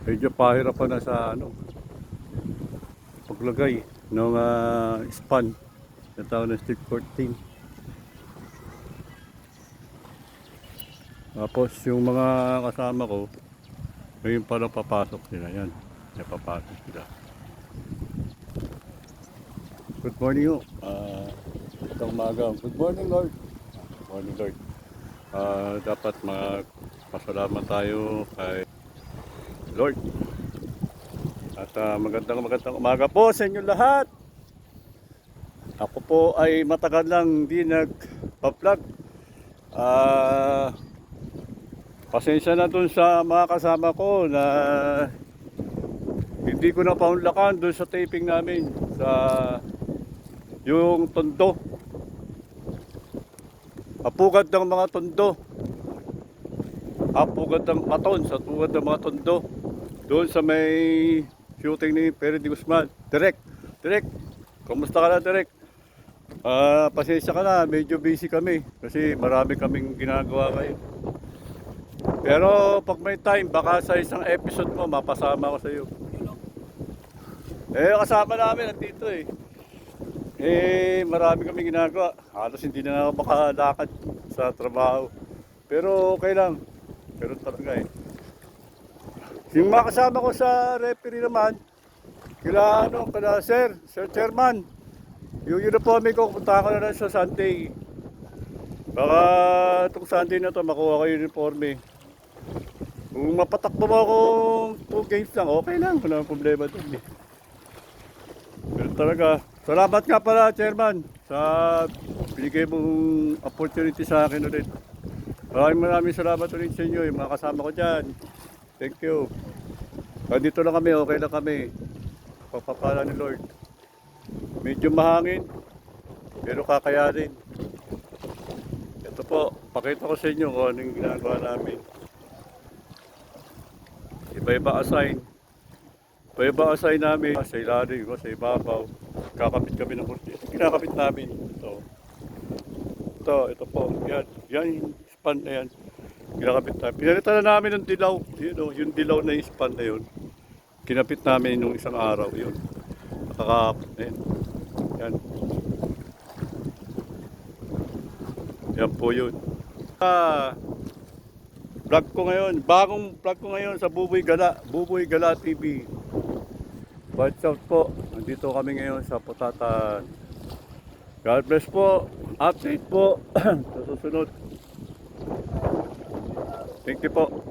Medyo pahirapan na sa ano, paglagay ng span na tawag ng steel 14. Tapos yung mga kasama ko, ngayon pa lang papasok sila. Yan, napapasok sila. Good morning ho. Itong umaga. Good morning Lord. Good morning Lord. Dapat magpasalamat tayo kay Lord. At magandang umaga po sa inyo lahat. Ako po ay matagal lang hindi nagpa-vlog. Pasensya na dun sa mga kasama ko na hindi ko na paunlakan dun sa taping namin sa yung tondo. Apugad ng mga tondo. Apugad ng maton sa tugad ng mga tondo. Doon sa may shooting ni Perry de Guzman. Direk, kamusta ka na Direk? Pasensya ka na, medyo busy kami kasi marami kaming ginagawa ngayon. Pero pag may time, baka sa isang episode mo, mapasama ko sa iyo. Kasama namin nandito marami kaming ginagawa. Halos hindi na ako makalakad sa trabaho. Pero okay lang. Pero talaga Yung mga kasama ko sa referee naman, kila Sir Chairman. Yung uniforme ko, punta ko na lang sa Sunday. Baka itong Sunday na to makuha ko yung uniforme. Kung mapatakbo mo akong 2 games lang, okay lang. Wala problema dun Pero talaga, salamat nga pala Chairman sa binigay mong opportunity sa akin ulit. Maraming salamat ulit sa inyo, yung mga kasama ko dyan. Thank you. Dito lang kami, okay lang kami. Pagpapala ni Lord. Medyo mahangin, pero kakayanin. Ito po, pakita ko sa inyo kung anong ginagawa namin. Iba-iba assign. Iba-iba assign namin. Sa ilalim, sa ibabaw. Kakapit kami ng kursi. Kinakapit namin. Ito po. Yan yung span na yan. Kinakapit namin. Pinalitan na namin ng dilaw. Yung dilaw na yung span na yun. Kinapit namin nung isang araw. Yun. Nakakapit na yan. Yan po yun. Vlog ko ngayon. Bagong vlog ko ngayon sa Buboy Gala TV. Watch out po. Nandito kami ngayon sa Putatan. God bless po. Update po sa susunod. Thank you po.